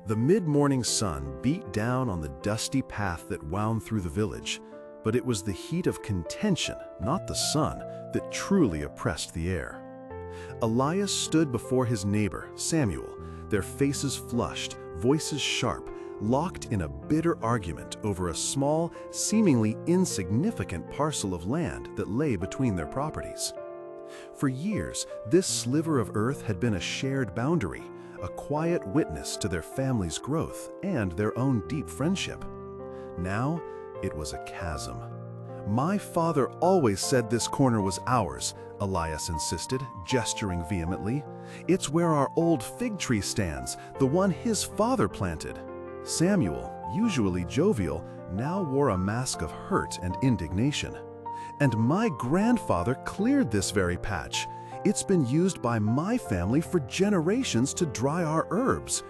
The mid-morning sun beat down on the dusty path that wound through the village, but it was the heat of contention, not the sun, that truly oppressed the air. Elias stood before his neighbor, Samuel, their faces flushed, voices sharp, locked in a bitter argument over a small, seemingly insignificant parcel of land that lay between their properties. For years, this sliver of earth had been a shared boundary, a quiet witness to their family's growth and their own deep friendship. Now, it was a chasm. "My father always said this corner was ours," Elias insisted, gesturing vehemently. "It's where our old fig tree stands, the one his father planted." Samuel, usually jovial, now wore a mask of hurt and indignation. "And my grandfather cleared this very patch. It's been used by my family for generations to dry our herbs.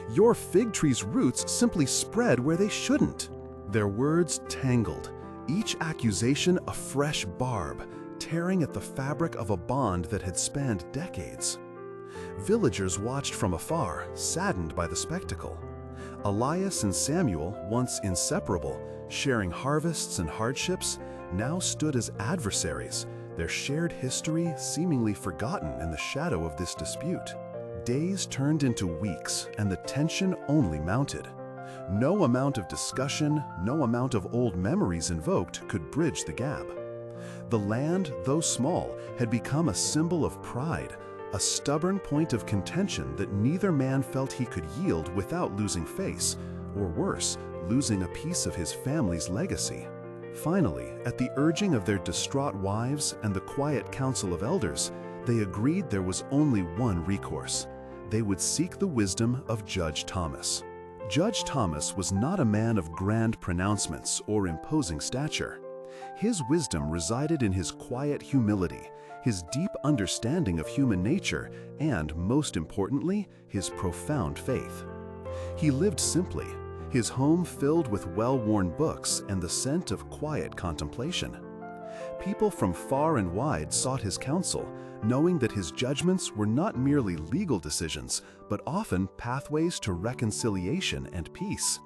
Your fig tree's roots simply spread where they shouldn't." Their words tangled, each accusation a fresh barb, tearing at the fabric of a bond that had spanned decades. Villagers watched from afar, saddened by the spectacle. Elias and Samuel, once inseparable, sharing harvests and hardships, now stood as adversaries, their shared history seemingly forgotten in the shadow of this dispute. Days turned into weeks, and the tension only mounted. No amount of discussion, no amount of old memories invoked could bridge the gap. The land, though small, had become a symbol of pride, a stubborn point of contention that neither man felt he could yield without losing face, or worse, losing a piece of his family's legacy. Finally, at the urging of their distraught wives and the quiet council of elders, they agreed there was only one recourse. They would seek the wisdom of Judge Thomas. Judge Thomas was not a man of grand pronouncements or imposing stature. His wisdom resided in his quiet humility, his deep understanding of human nature, and, most importantly, his profound faith. He lived simply, his home filled with well-worn books and the scent of quiet contemplation. People from far and wide sought his counsel, knowing that his judgments were not merely legal decisions, but often pathways to reconciliation and peace.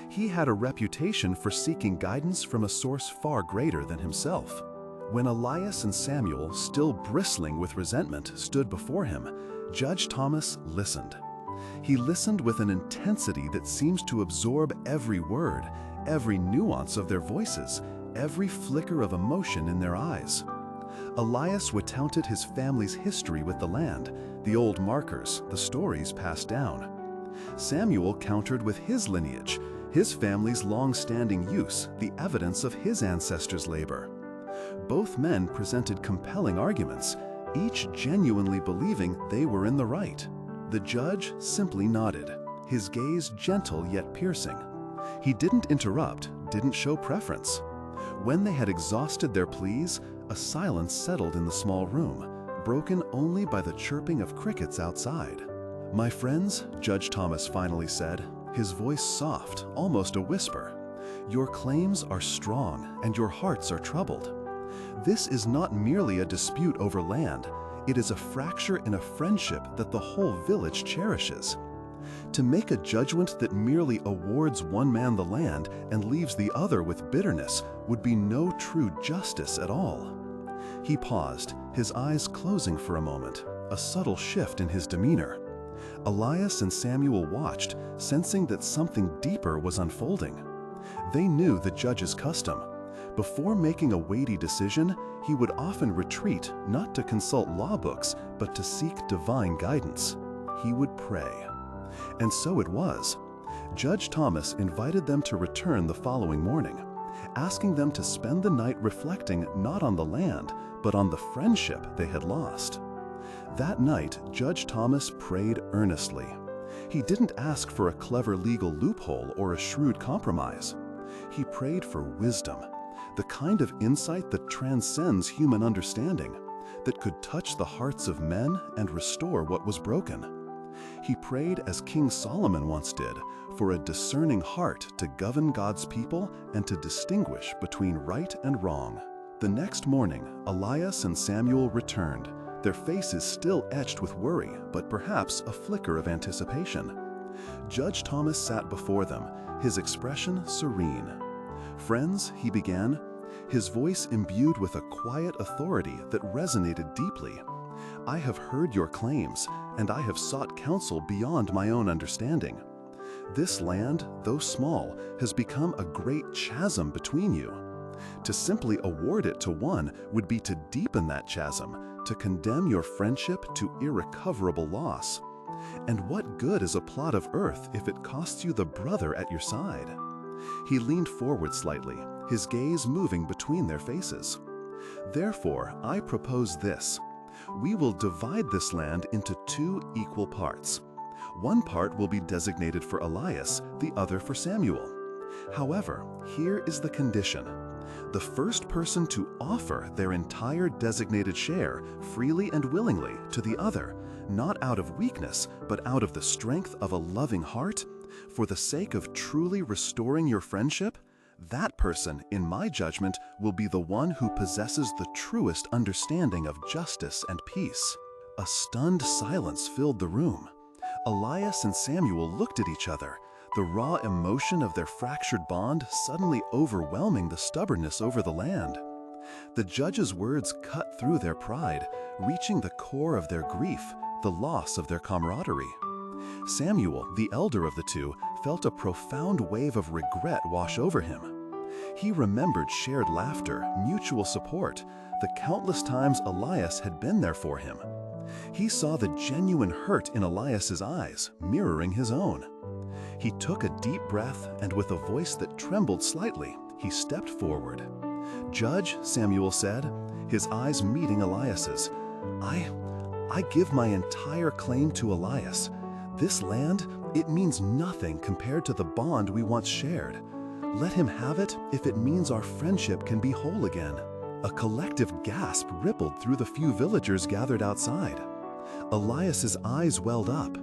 He had a reputation for seeking guidance from a source far greater than himself. When Elias and Samuel, still bristling with resentment, stood before him, Judge Thomas listened. He listened with an intensity that seems to absorb every word, every nuance of their voices, every flicker of emotion in their eyes. Elias recounted his family's history with the land, the old markers, the stories passed down. Samuel countered with his lineage, his family's long-standing use, the evidence of his ancestors' labor. Both men presented compelling arguments, each genuinely believing they were in the right. The judge simply nodded, his gaze gentle yet piercing. He didn't interrupt, didn't show preference. When they had exhausted their pleas, a silence settled in the small room, broken only by the chirping of crickets outside. "My friends," Judge Thomas finally said, his voice soft, almost a whisper, "your claims are strong and your hearts are troubled. This is not merely a dispute over land. It is a fracture in a friendship that the whole village cherishes. To make a judgment that merely awards one man the land and leaves the other with bitterness would be no true justice at all." He paused, his eyes closing for a moment, a subtle shift in his demeanor. Elias and Samuel watched, sensing that something deeper was unfolding. They knew the judge's custom. Before making a weighty decision, he would often retreat not to consult law books, but to seek divine guidance. He would pray. And so it was. Judge Thomas invited them to return the following morning, asking them to spend the night reflecting not on the land, but on the friendship they had lost. That night, Judge Thomas prayed earnestly. He didn't ask for a clever legal loophole or a shrewd compromise. He prayed for wisdom, the kind of insight that transcends human understanding, that could touch the hearts of men and restore what was broken. He prayed as King Solomon once did, for a discerning heart to govern God's people and to distinguish between right and wrong. The next morning, Elias and Samuel returned, their faces still etched with worry, but perhaps a flicker of anticipation. Judge Thomas sat before them, his expression serene. "Friends," he began, his voice imbued with a quiet authority that resonated deeply, "I have heard your claims, and I have sought counsel beyond my own understanding. This land, though small, has become a great chasm between you. To simply award it to one would be to deepen that chasm, to condemn your friendship to irrecoverable loss. And what good is a plot of earth if it costs you the brother at your side?" He leaned forward slightly, his gaze moving between their faces. "Therefore, I propose this. We will divide this land into 2 equal parts. One part will be designated for Elias, the other for Samuel. However, here is the condition. The first person to offer their entire designated share freely and willingly to the other, not out of weakness, but out of the strength of a loving heart, for the sake of truly restoring your friendship, that person, in my judgment, will be the one who possesses the truest understanding of justice and peace." A stunned silence filled the room. Elias and Samuel looked at each other, the raw emotion of their fractured bond suddenly overwhelming the stubbornness over the land. The judge's words cut through their pride, reaching the core of their grief, the loss of their camaraderie. Samuel, the elder of the two, felt a profound wave of regret wash over him. He remembered shared laughter, mutual support, the countless times Elias had been there for him. He saw the genuine hurt in Elias's eyes, mirroring his own. He took a deep breath, and with a voice that trembled slightly, he stepped forward. "Judge," Samuel said, his eyes meeting Elias's, I give my entire claim to Elias. This land, it means nothing compared to the bond we once shared. Let him have it if it means our friendship can be whole again." A collective gasp rippled through the few villagers gathered outside. Elias's eyes welled up.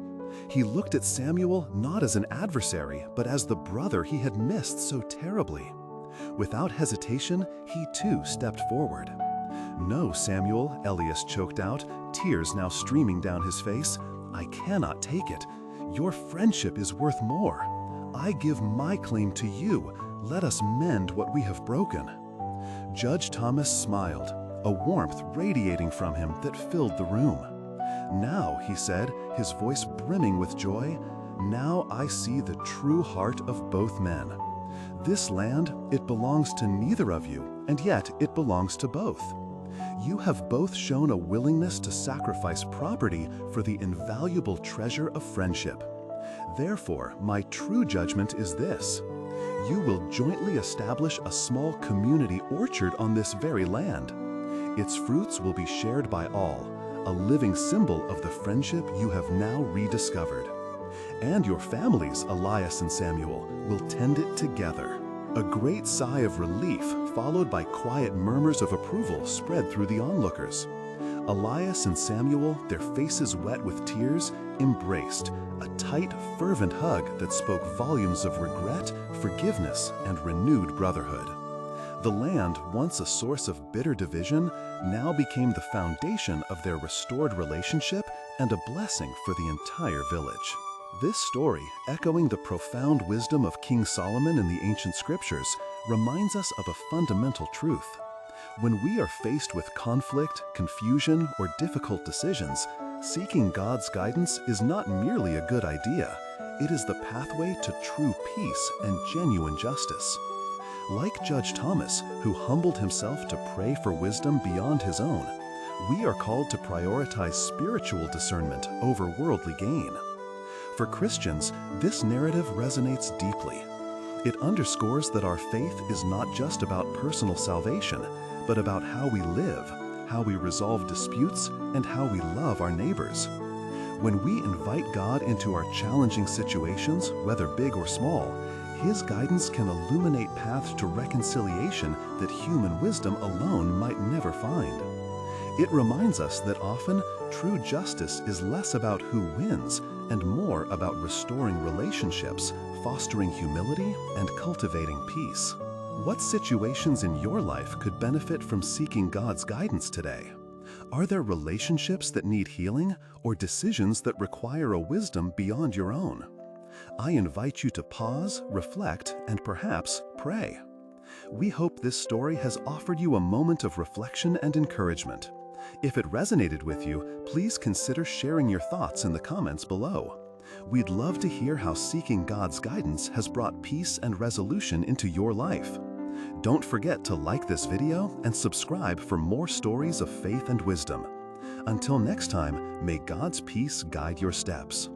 He looked at Samuel not as an adversary, but as the brother he had missed so terribly. Without hesitation, he too stepped forward. "No, Samuel," Elias choked out, tears now streaming down his face. "I cannot take it. Your friendship is worth more. I give my claim to you. Let us mend what we have broken." Judge Thomas smiled, a warmth radiating from him that filled the room. "Now," he said, his voice brimming with joy, "now I see the true heart of both men. This land, it belongs to neither of you, and yet it belongs to both. You have both shown a willingness to sacrifice property for the invaluable treasure of friendship. Therefore, my true judgment is this. You will jointly establish a small community orchard on this very land. Its fruits will be shared by all, a living symbol of the friendship you have now rediscovered. And your families, Elias and Samuel, will tend it together." A great sigh of relief, followed by quiet murmurs of approval, spread through the onlookers. Elias and Samuel, their faces wet with tears, embraced, a tight, fervent hug that spoke volumes of regret, forgiveness, and renewed brotherhood. The land, once a source of bitter division, now became the foundation of their restored relationship and a blessing for the entire village. This story, echoing the profound wisdom of King Solomon in the ancient scriptures, reminds us of a fundamental truth. When we are faced with conflict, confusion, or difficult decisions, seeking God's guidance is not merely a good idea, it is the pathway to true peace and genuine justice. Like Judge Thomas, who humbled himself to pray for wisdom beyond his own, we are called to prioritize spiritual discernment over worldly gain. For Christians, this narrative resonates deeply. It underscores that our faith is not just about personal salvation, but about how we live, how we resolve disputes, and how we love our neighbors. When we invite God into our challenging situations, whether big or small, His guidance can illuminate paths to reconciliation that human wisdom alone might never find. It reminds us that often true justice is less about who wins and more about restoring relationships, fostering humility, and cultivating peace. What situations in your life could benefit from seeking God's guidance today? Are there relationships that need healing or decisions that require a wisdom beyond your own? I invite you to pause, reflect, and perhaps pray. We hope this story has offered you a moment of reflection and encouragement. If it resonated with you, please consider sharing your thoughts in the comments below. We'd love to hear how seeking God's guidance has brought peace and resolution into your life. Don't forget to like this video and subscribe for more stories of faith and wisdom. Until next time, may God's peace guide your steps.